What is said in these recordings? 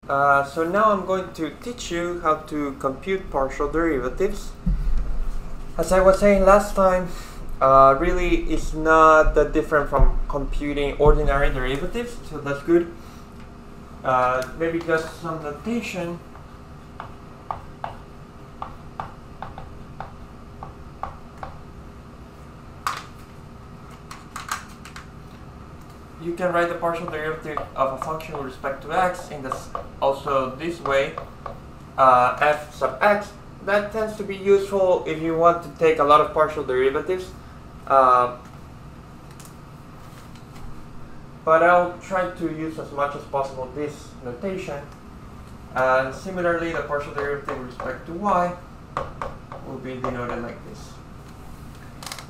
So now I'm going to teach you how to compute partial derivatives. As I was saying last time, really it's not that different from computing ordinary derivatives, so that's good. Maybe just some notation. You can write the partial derivative of a function with respect to x in this this way, f sub x. That tends to be useful if you want to take a lot of partial derivatives. But I'll try to use as much as possible this notation. And similarly, the partial derivative with respect to y will be denoted like this.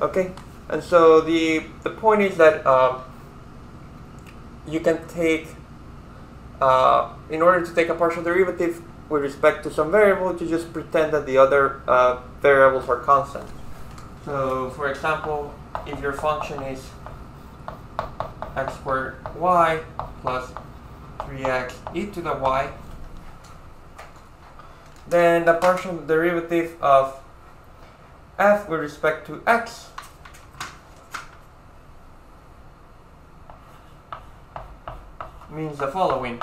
Okay, and so the point is that you can take, in order to take a partial derivative with respect to some variable, you just pretend that the other variables are constant. So, for example, if your function is x squared y plus 3x e to the y, then the partial derivative of f with respect to x means the following.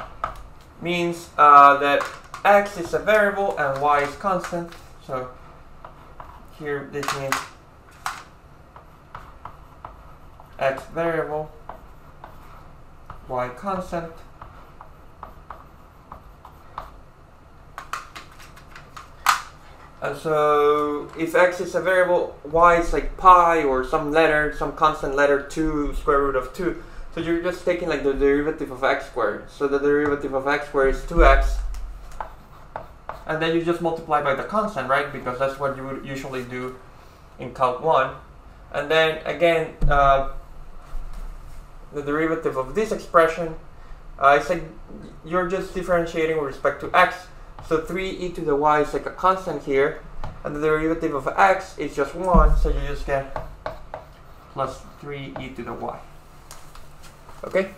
Means that x is a variable and y is constant. So here this means x variable, y constant. And so if x is a variable, y is like pi or some letter, some constant letter 2 square root of 2. So you're just taking like the derivative of x squared. So the derivative of x squared is 2x. And then you just multiply by the constant, right? Because that's what you would usually do in Calc 1. And then again, the derivative of this expression, it's like you're just differentiating with respect to x. So 3e to the y is like a constant here. And the derivative of x is just 1. So you just get plus 3e to the y. Okay?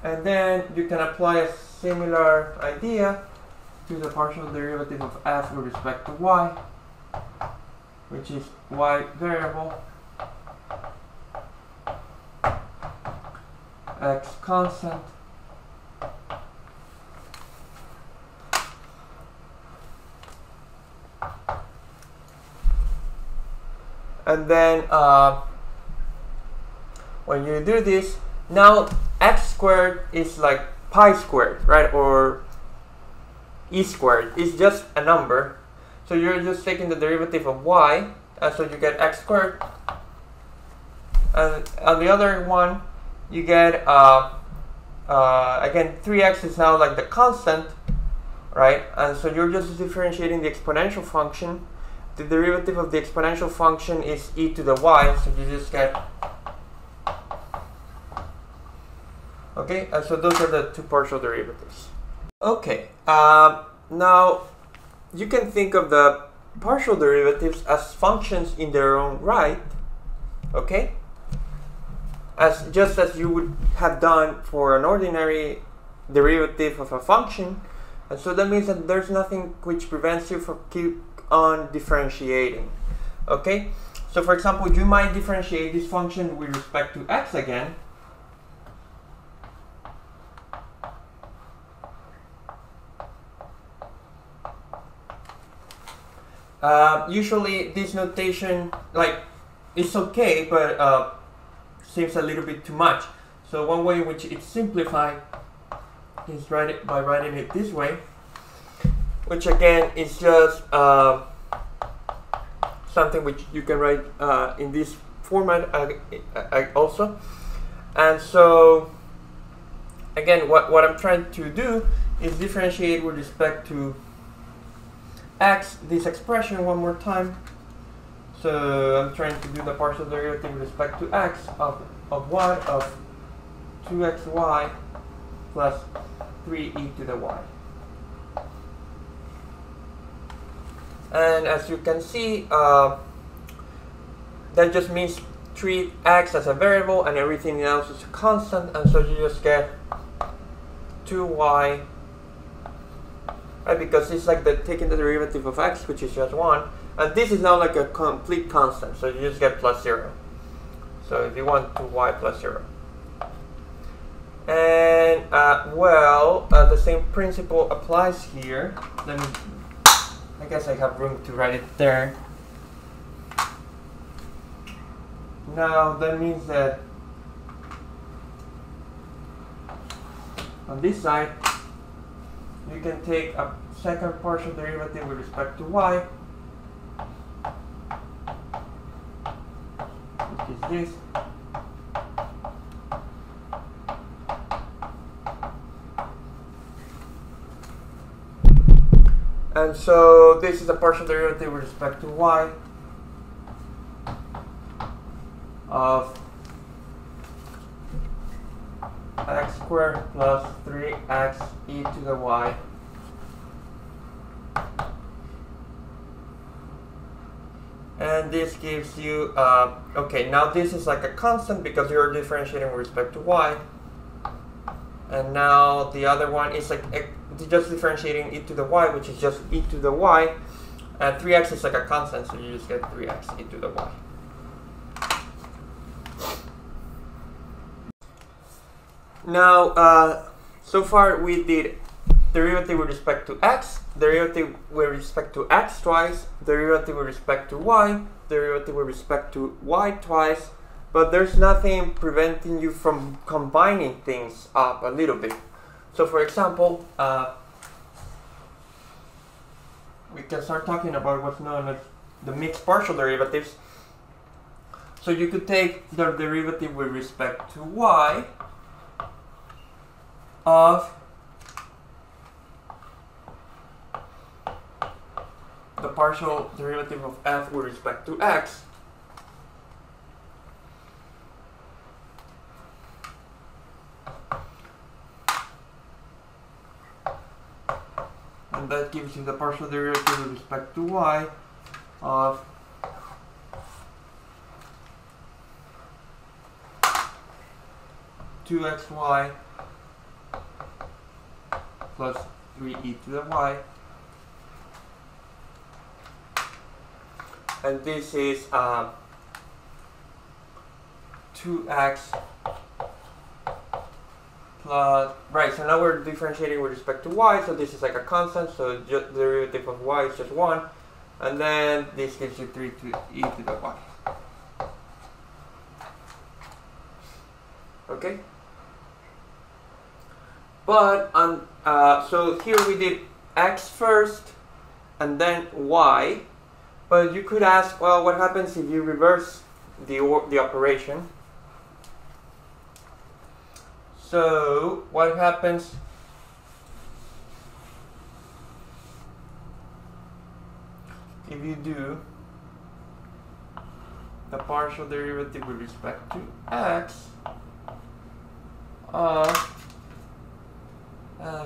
And then you can apply a similar idea to the partial derivative of f with respect to y, which is y variable, x constant, and then when you do this, now x squared is like pi squared, right? Or e squared. It's just a number. So you're just taking the derivative of y, and so you get x squared. And on the other one, you get, again, 3x is now like the constant, right? And so you're just differentiating the exponential function. The derivative of the exponential function is e to the y, so you just get. Okay, and so those are the two partial derivatives. Okay, now you can think of the partial derivatives as functions in their own right, okay? Just as you would have done for an ordinary derivative of a function. And so that means that there's nothing which prevents you from keep on differentiating, okay? So for example, you might differentiate this function with respect to x again. Usually this notation, like, it's okay, but seems a little bit too much. So one way in which it's simplified is by writing it this way, which again is just something which you can write in this format also. And so again, what I'm trying to do is differentiate with respect to x this expression one more time. So I'm trying to do the partial derivative with respect to x of what? Of 2xy plus 3e to the y. And as you can see, that just means treat x as a variable and everything else is a constant, and so you just get 2y, right? Because it's like taking the derivative of x, which is just 1, and this is now like a complete constant, so you just get plus 0. So if you want 2y plus 0. And the same principle applies here. Let me, I guess I have room to write it there. Now that means that on this side, you can take a second partial derivative with respect to y, which is this. And so this is a partial derivative with respect to y of x squared plus 3x e to the y and this gives you okay, now this is like a constant because you're differentiating with respect to y, and now the other one is like just differentiating e to the y, which is just e to the y, and 3x is like a constant, so you just get 3x e to the y. Now, so far we did derivative with respect to x, derivative with respect to x twice, derivative with respect to y, derivative with respect to y twice, but there's nothing preventing you from combining things up a little bit. So for example, we can start talking about what's known as the mixed partial derivatives. So you could take the derivative with respect to y of the partial derivative of f with respect to x, and that gives you the partial derivative with respect to y of two xy plus 3e to the y, and this is 2x plus, right, so now we're differentiating with respect to y, so this is like a constant, so the derivative of y is just 1, and then this gives you 3 to e to the y. Okay? But so here we did x first and then y, but you could ask, well, what happens if you reverse the operation? So what happens if you do the partial derivative with respect to x of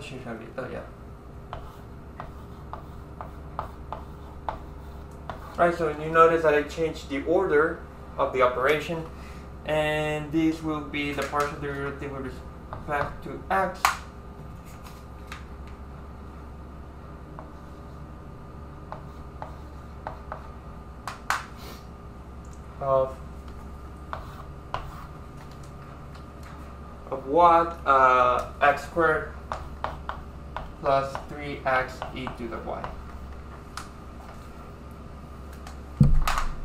should have it. Oh yeah. Right, so you notice that I changed the order of the operation, and this will be the partial derivative with respect to x of what? X squared plus 3x e to the y.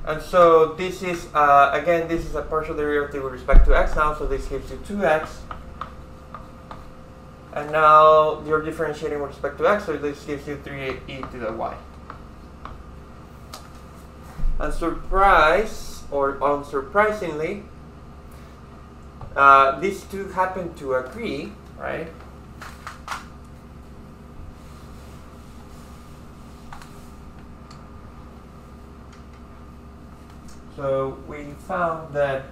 And so this is, again, this is a partial derivative with respect to x now, so this gives you 2x. And now you're differentiating with respect to x, so this gives you 3e to the y. And unsurprisingly, these two happen to agree, right? So we found that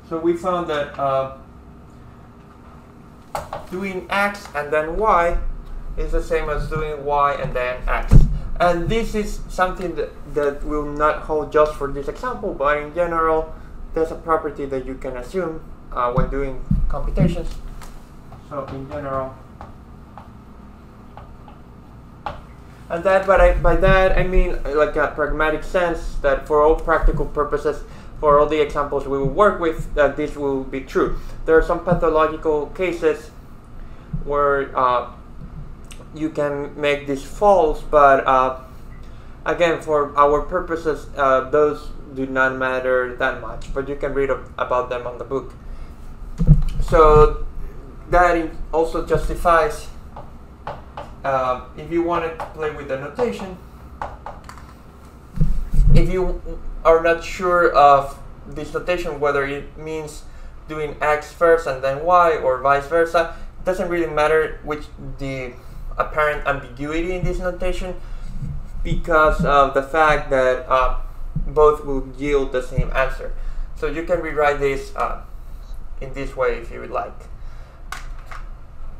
So we found that doing x and then y is the same as doing y and then x. And this is something that will not hold just for this example, but in general, there's a property that you can assume when doing computations. So in general, and that, by that I mean like a pragmatic sense that for all practical purposes, for all the examples we will work with, that this will be true. There are some pathological cases where you can make this false, but again, for our purposes, those do not matter that much, but you can read about them on the book. So that also justifies, if you wanted to play with the notation, if you are not sure of this notation, whether it means doing x first and then y or vice versa, it doesn't really matter which the apparent ambiguity in this notation, because of the fact that both will yield the same answer. So you can rewrite this in this way if you would like.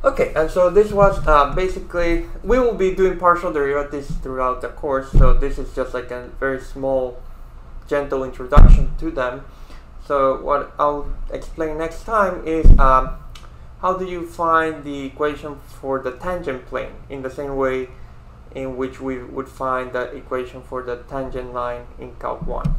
Okay, and so this was basically, we will be doing partial derivatives throughout the course, so this is just like a very small, gentle introduction to them. So what I'll explain next time is how do you find the equation for the tangent plane in the same way in which we would find the equation for the tangent line in Calc 1.